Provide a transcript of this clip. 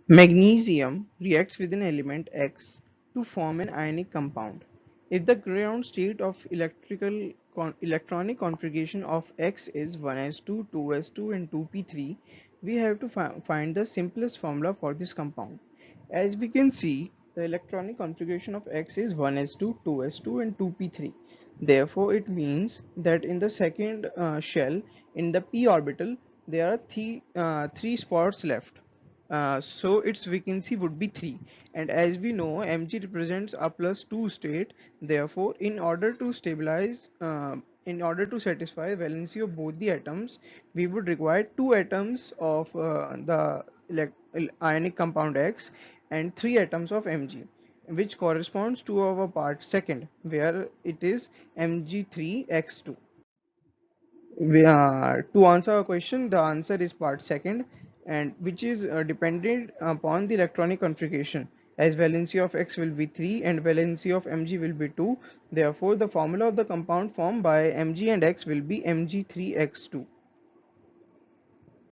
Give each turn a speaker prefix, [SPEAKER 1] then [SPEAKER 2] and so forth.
[SPEAKER 1] Magnesium reacts with an element X to form an ionic compound. If the ground state of electronic configuration of X is 1s2, 2s2 and 2p3, we have to find the simplest formula for this compound. As we can see, the electronic configuration of X is 1s2, 2s2 and 2p3. Therefore, it means that in the second shell, in the p orbital, there are three spots left. So its vacancy would be 3, and as we know Mg represents a plus 2 state. Therefore, in order to satisfy valency of both the atoms, we would require two atoms of the ionic compound X and three atoms of Mg, which corresponds to our part second, where it is Mg3x2. To answer our question, the answer is part second, and which is dependent upon the electronic configuration, as valency of X will be 3 and valency of Mg will be 2. Therefore, the formula of the compound formed by Mg and X will be Mg3x2.